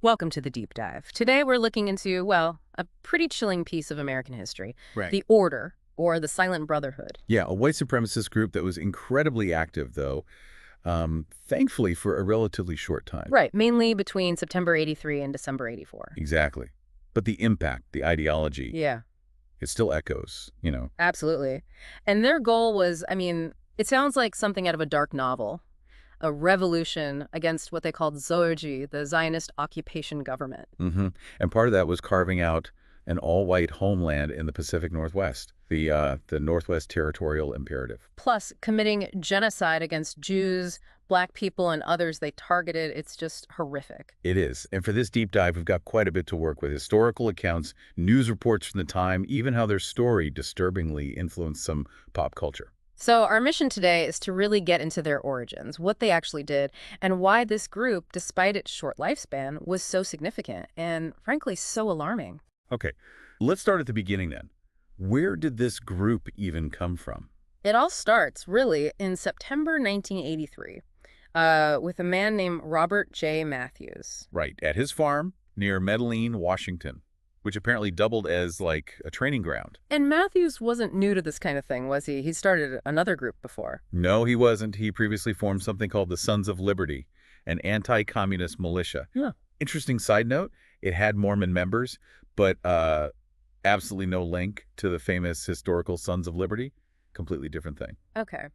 Welcome to the deep dive. Today we're looking into, well, a pretty chilling piece of American history, Right. the Order, or the Silent Brotherhood. Yeah, a white supremacist group that was incredibly active, though, thankfully for a relatively short time. Right, mainly between September 83 and December 84. Exactly. But the impact, the ideology, Yeah, it still echoes. absolutely. And their goal was, it sounds like something out of a dark novel, a revolution against what they called Zoji, the Zionist occupation government. hmm And part of that was carving out an all-white homeland in the Pacific Northwest, the Northwest Territorial Imperative. Plus, committing genocide against Jews, black people, and others they targeted. It's just horrific. It is. And for this deep dive, we've got quite a bit to work with. Historical accounts, news reports from the time, even how their story disturbingly influenced some pop culture. So our mission today is to really get into their origins, what they actually did, and why this group, despite its short lifespan, was so significant and, frankly, so alarming. Okay, let's start at the beginning then. Where did this group even come from? It all starts, really, in September 1983 with a man named Robert J. Matthews. Right, at his farm near Medellin, Washington, which apparently doubled as like a training ground. And Matthews wasn't new to this kind of thing, was he? He started another group before. No, he wasn't. He previously formed something called the Sons of Liberty, an anti-communist militia. Yeah. Interesting side note, it had Mormon members, but absolutely no link to the famous historical Sons of Liberty. Completely different thing. Okay.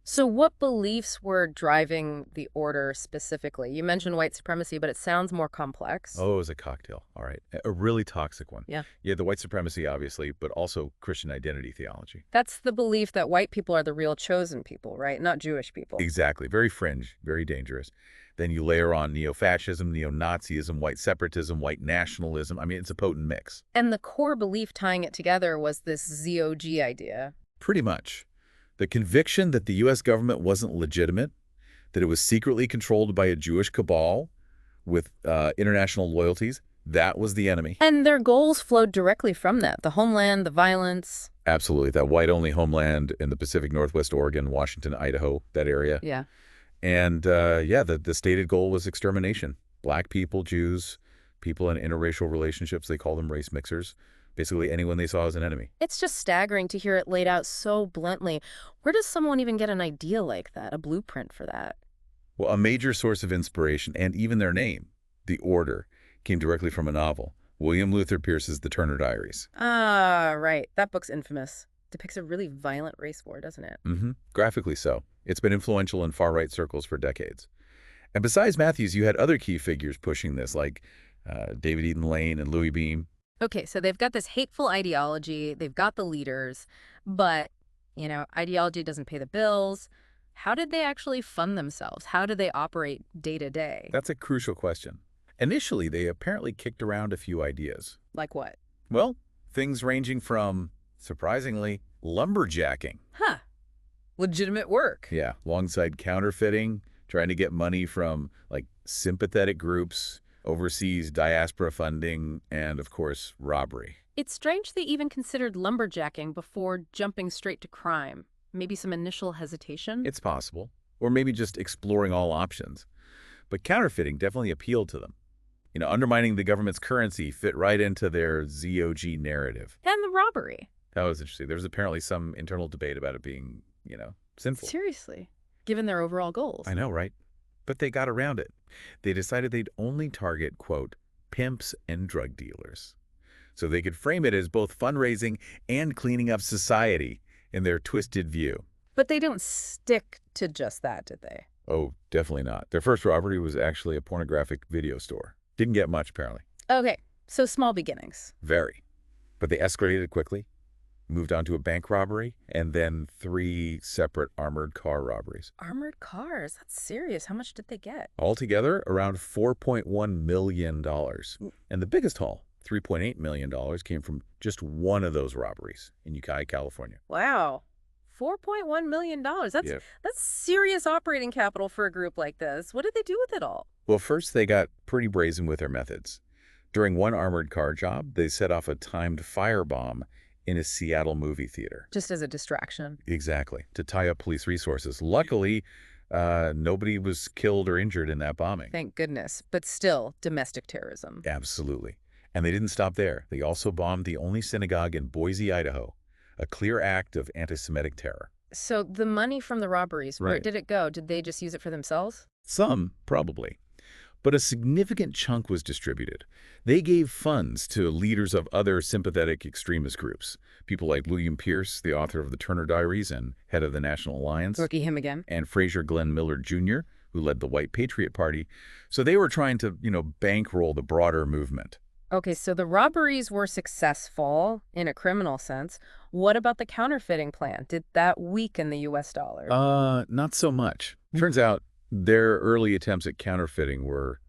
So what beliefs were driving the order specifically? You mentioned white supremacy, but it sounds more complex. Oh, it was a cocktail. All right. A really toxic one. Yeah. Yeah, the white supremacy, obviously, but also Christian identity theology. That's the belief that white people are the real chosen people, right? Not Jewish people. Exactly. Very fringe, very dangerous. Then you layer on neo-fascism, neo-Nazism, white separatism, white nationalism. I mean, it's a potent mix. And the core belief tying it together was this ZOG idea. Pretty much. The conviction that the U.S. government wasn't legitimate, that it was secretly controlled by a Jewish cabal with international loyalties, that was the enemy. And their goals flowed directly from that. The homeland, the violence. Absolutely. That white-only homeland in the Pacific Northwest, Oregon, Washington, Idaho, that area. Yeah. And yeah, the stated goal was extermination. Black people, Jews, people in interracial relationships, they call them race mixers. Basically anyone they saw as an enemy. It's just staggering to hear it laid out so bluntly. Where does someone even get an idea like that, a blueprint for that? Well, a major source of inspiration, and even their name, The Order, came directly from a novel, William Luther Pierce's The Turner Diaries. Ah, right. That book's infamous. Depicts a really violent race war, doesn't it? Graphically so. It's been influential in far-right circles for decades. And besides Matthews, you had other key figures pushing this, like David Eden Lane and Louis Beam. Okay, so they've got this hateful ideology, they've got the leaders, but, ideology doesn't pay the bills. How did they actually fund themselves? How did they operate day to day? That's a crucial question. Initially, they apparently kicked around a few ideas. Like what? Well, things ranging from, surprisingly, lumberjacking. Huh. Legitimate work. Yeah, alongside counterfeiting, trying to get money from, like, sympathetic groups, overseas diaspora funding, and, of course, robbery. It's strange they even considered lumberjacking before jumping straight to crime. Maybe some initial hesitation? It's possible. Or maybe just exploring all options. But counterfeiting definitely appealed to them. Undermining the government's currency fit right into their ZOG narrative. And the robbery. That was interesting. There was apparently some internal debate about it being, sinful. Seriously. Given their overall goals. I know, right? But they got around it. They decided they'd only target, quote, pimps and drug dealers. So they could frame it as both fundraising and cleaning up society in their twisted view. But they don't stick to just that, did they? Oh, definitely not. Their first robbery was actually a pornographic video store. Didn't get much, apparently. Okay, so small beginnings. Very. But they escalated quickly, moved on to a bank robbery, and then 3 separate armored car robberies. Armored cars? That's serious. How much did they get? Altogether, around $4.1 million. And the biggest haul, $3.8 million, came from just one of those robberies in Ukiah, California. Wow. $4.1 million. That's serious operating capital for a group like this. What did they do with it all? Well, first, they got pretty brazen with their methods. During one armored car job, they set off a timed firebomb in a Seattle movie theater. Just as a distraction. Exactly, to tie up police resources. Luckily, Nobody was killed or injured in that bombing. Thank goodness. But still, domestic terrorism. Absolutely. And they didn't stop there. They also bombed the only synagogue in Boise, Idaho, a clear act of anti-Semitic terror. So the money from the robberies, where Right. did it go? Did they just use it for themselves? Some, probably. But a significant chunk was distributed. They gave funds to leaders of other sympathetic extremist groups, people like William Pierce, the author of the Turner Diaries and head of the National Alliance, Rookie him again. and Fraser Glenn Miller Jr., who led the White Patriot Party. So they were trying to, bankroll the broader movement. Okay, so the robberies were successful in a criminal sense. What about the counterfeiting plan? Did that weaken the U.S. dollar? Not so much. Turns out their early attempts at counterfeiting were,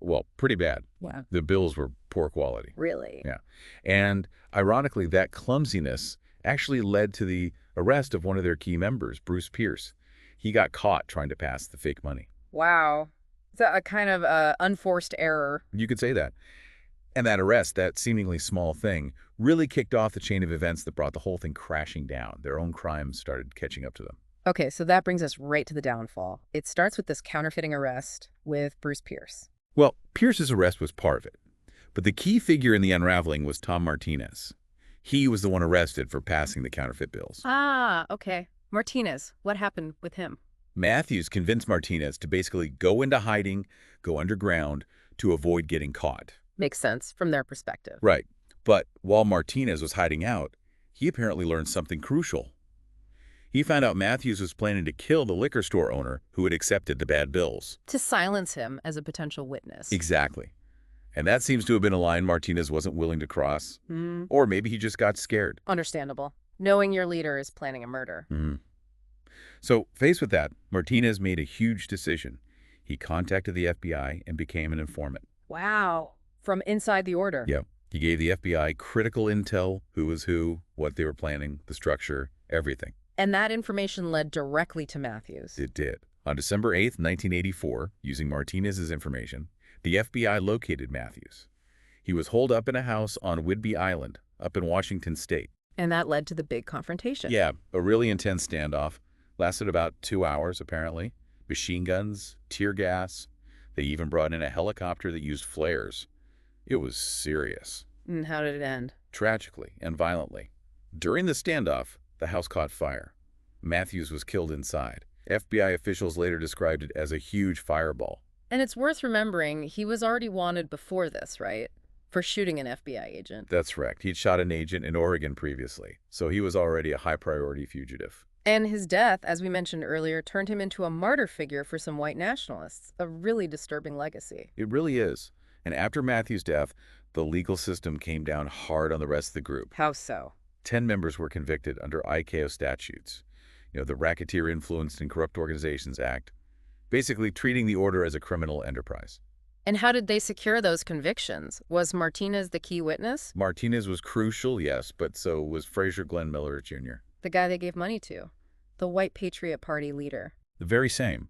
well, pretty bad. Wow. The bills were poor quality. Really? Yeah. And ironically, that clumsiness actually led to the arrest of one of their key members, Bruce Pierce. He got caught trying to pass the fake money. Wow. It's a kind of unforced error. You could say that. And that arrest, that seemingly small thing, really kicked off the chain of events that brought the whole thing crashing down. Their own crimes started catching up to them. Okay, so that brings us right to the downfall. It starts with this counterfeiting arrest with Bruce Pierce. Well, Pierce's arrest was part of it. But the key figure in the unraveling was Tom Martinez. He was the one arrested for passing the counterfeit bills. Ah, okay. Martinez, what happened with him? Matthews convinced Martinez to basically go into hiding, go underground, to avoid getting caught. Makes sense from their perspective. Right. But while Martinez was hiding out, he apparently learned something crucial. He found out Matthews was planning to kill the liquor store owner who had accepted the bad bills. To silence him as a potential witness. Exactly. And that seems to have been a line Martinez wasn't willing to cross. Hmm. Or maybe he just got scared. Understandable. Knowing your leader is planning a murder. So, faced with that, Martinez made a huge decision. He contacted the FBI and became an informant. Wow. From inside the order. Yeah. He gave the FBI critical intel, who was who, what they were planning, the structure, everything. And that information led directly to Matthews. It did. On December 8th, 1984, using Martinez's information, the FBI located Matthews. He was holed up in a house on Whidbey Island, up in Washington State. And that led to the big confrontation. Yeah, a really intense standoff. Lasted about 2 hours, apparently. Machine guns, tear gas. They even brought in a helicopter that used flares. It was serious. And how did it end? Tragically and violently. During the standoff, the house caught fire. Matthews was killed inside. FBI officials later described it as a huge fireball. And it's worth remembering, he was already wanted before this, right? For shooting an FBI agent. That's correct. He'd shot an agent in Oregon previously, so he was already a high-priority fugitive. And his death, as we mentioned earlier, turned him into a martyr figure for some white nationalists. A really disturbing legacy. It really is. And after Matthews' death, the legal system came down hard on the rest of the group. How so? 10 members were convicted under ICAO statutes. The Racketeer Influenced and Corrupt Organizations Act, basically treating the order as a criminal enterprise. And how did they secure those convictions? Was Martinez the key witness? Martinez was crucial, yes, but so was Fraser Glenn Miller Jr. The guy they gave money to. The White Patriot Party leader. The very same.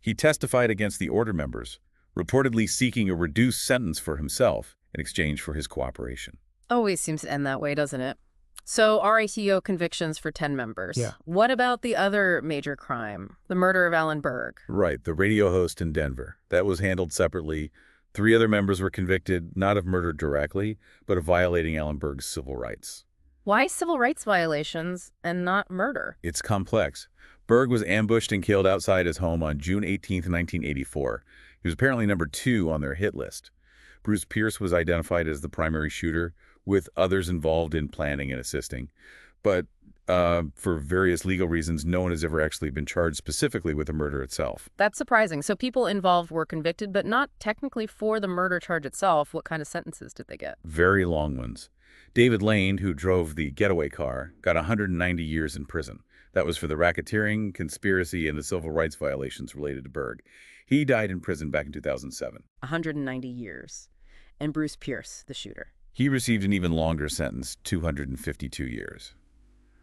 He testified against the order members, reportedly seeking a reduced sentence for himself in exchange for his cooperation. Always seems to end that way, doesn't it? So RATO convictions for 10 members. Yeah. What about the other major crime, the murder of Alan Berg? Right, the radio host in Denver. That was handled separately. 3 other members were convicted, not of murder directly, but of violating Alan Berg's civil rights. Why civil rights violations and not murder? It's complex. Berg was ambushed and killed outside his home on June 18, 1984. He was apparently number 2 on their hit list. Bruce Pierce was identified as the primary shooter, with others involved in planning and assisting. But for various legal reasons, no one has ever actually been charged specifically with the murder itself. That's surprising. So people involved were convicted, but not technically for the murder charge itself. What kind of sentences did they get? Very long ones. David Lane, who drove the getaway car, got 190 years in prison. That was for the racketeering, conspiracy, and the civil rights violations related to Berg. He died in prison back in 2007. 190 years. And Bruce Pierce, the shooter. He received an even longer sentence, 252 years,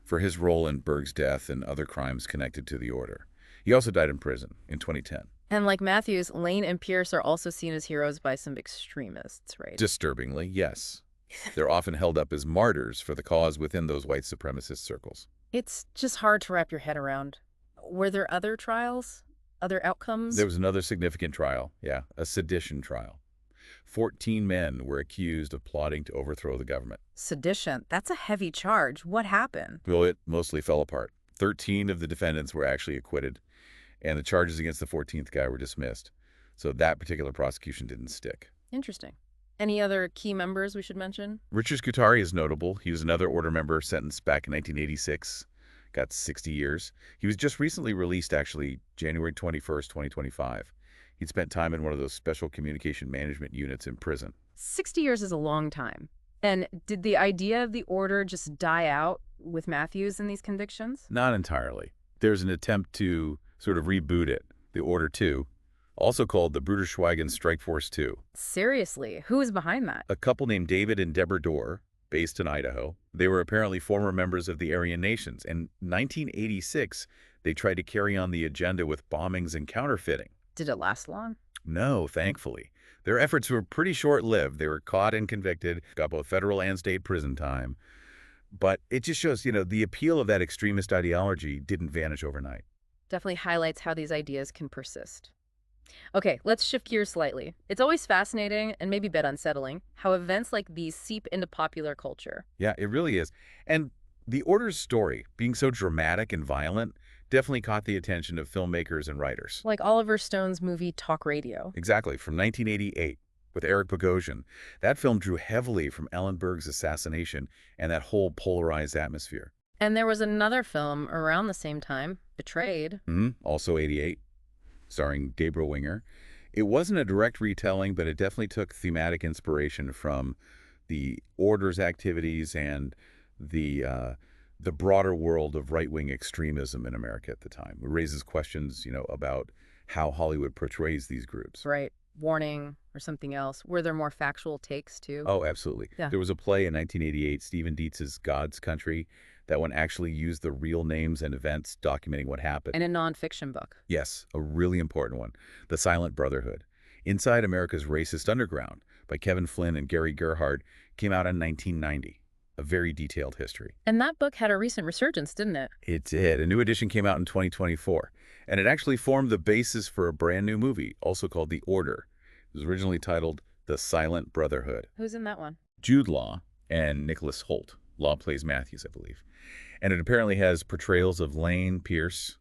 for his role in Berg's death and other crimes connected to the order. He also died in prison in 2010. And like Matthews, Lane and Pierce are also seen as heroes by some extremists, right? Disturbingly, yes. They're often held up as martyrs for the cause within those white supremacist circles. It's just hard to wrap your head around. Were there other trials? Other There outcomes? was another significant trial, yeah, a sedition trial. 14 men were accused of plotting to overthrow the government. Sedition. That's a heavy charge. What happened? Well, it mostly fell apart. 13 of the defendants were actually acquitted, and the charges against the 14th guy were dismissed. So that particular prosecution didn't stick. Interesting. Any other key members we should mention? Richard Scutari is notable. He was another order member sentenced back in 1986, got 60 years. He was just recently released, actually, January 21st, 2025. He'd spent time in one of those special communication management units in prison. 60 years is a long time. And did the idea of the order just die out with Matthews in these convictions? Not entirely. There's an attempt to sort of reboot it, the Order 2, also called the Bruderschweigen Strike Force 2. Seriously, who is behind that? A couple named David and Deborah Dorr, based in Idaho. They were apparently former members of the Aryan Nations. In 1986, they tried to carry on the agenda with bombings and counterfeiting. Did it last long? No, thankfully. Their efforts were pretty short-lived. They were caught and convicted, got both federal and state prison time. But it just shows, the appeal of that extremist ideology didn't vanish overnight. Definitely highlights how these ideas can persist. Okay, let's shift gears slightly. It's always fascinating and maybe a bit unsettling how events like these seep into popular culture. Yeah, it really is. And the Order's story, being so dramatic and violent, definitely caught the attention of filmmakers and writers. Like Oliver Stone's movie Talk Radio. Exactly, from 1988 with Eric Bogosian. That film drew heavily from Ellenberg's assassination and that whole polarized atmosphere. And there was another film around the same time, Betrayed. Also 88, starring Gabriel Winger. It wasn't a direct retelling, but it definitely took thematic inspiration from the Order's activities and the broader world of right-wing extremism in America at the time. It raises questions, about how Hollywood portrays these groups. Right. Warning or something else. Were there more factual takes too? Oh, absolutely. Yeah. There was a play in 1988, Stephen Dietz's God's Country, that one actually used the real names and events documenting what happened. And a nonfiction book. Yes, a really important one, The Silent Brotherhood. Inside America's Racist Underground by Kevin Flynn and Gary Gerhard came out in 1990. A very detailed history. And that book had a recent resurgence, didn't it? It did. A new edition came out in 2024, and it actually formed the basis for a brand new movie, also called The Order. It was originally titled The Silent Brotherhood. Who's in that one? Jude Law and Nicholas Hoult. Law plays Matthews, I believe. And it apparently has portrayals of Lane Pierce,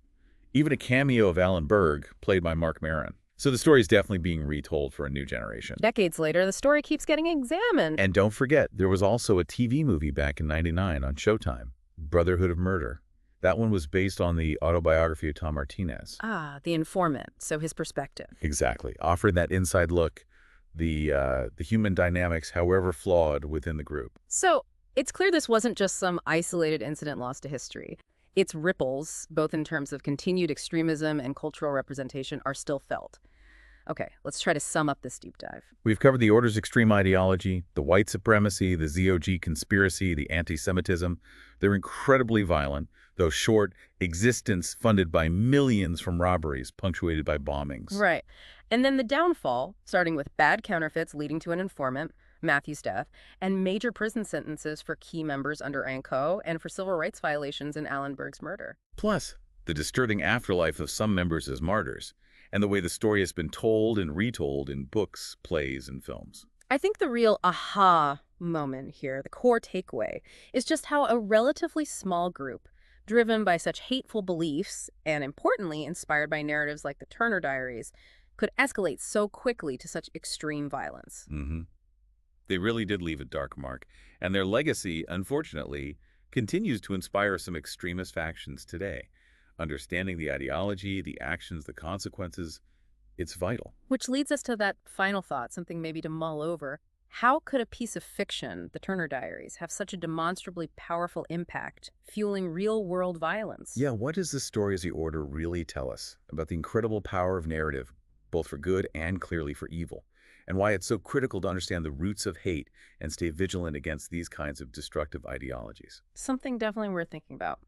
even a cameo of Alan Berg, played by Mark Maron. So the story is definitely being retold for a new generation. Decades later, the story keeps getting examined. And don't forget, there was also a TV movie back in '99 on Showtime, Brotherhood of Murder. That one was based on the autobiography of Tom Martinez. Ah, the informant, so his perspective. Exactly. Offering that inside look, the human dynamics, however flawed, within the group. So it's clear this wasn't just some isolated incident lost to history. Its ripples, both in terms of continued extremism and cultural representation, are still felt. Okay, let's try to sum up this deep dive. We've covered the Order's extreme ideology, the white supremacy, the ZOG conspiracy, the anti-Semitism. They're incredibly violent, though short, existence funded by millions from robberies, punctuated by bombings. Right. And then the downfall, starting with bad counterfeits leading to an informant, Matthew's death, and major prison sentences for key members under ANCO and for civil rights violations in Alan Berg's murder. Plus, the disturbing afterlife of some members as martyrs, and the way the story has been told and retold in books, plays, and films. I think the real aha moment here, the core takeaway, is just how a relatively small group, driven by such hateful beliefs and, importantly, inspired by narratives like the Turner Diaries, could escalate so quickly to such extreme violence. They really did leave a dark mark, and their legacy, unfortunately, continues to inspire some extremist factions today. Understanding the ideology, the actions, the consequences, it's vital. Which leads us to that final thought, something maybe to mull over. How could a piece of fiction, the Turner Diaries, have such a demonstrably powerful impact, fueling real-world violence? Yeah, what does the story as the Order really tell us about the incredible power of narrative, both for good and clearly for evil, and why it's so critical to understand the roots of hate and stay vigilant against these kinds of destructive ideologies? Something definitely worth thinking about.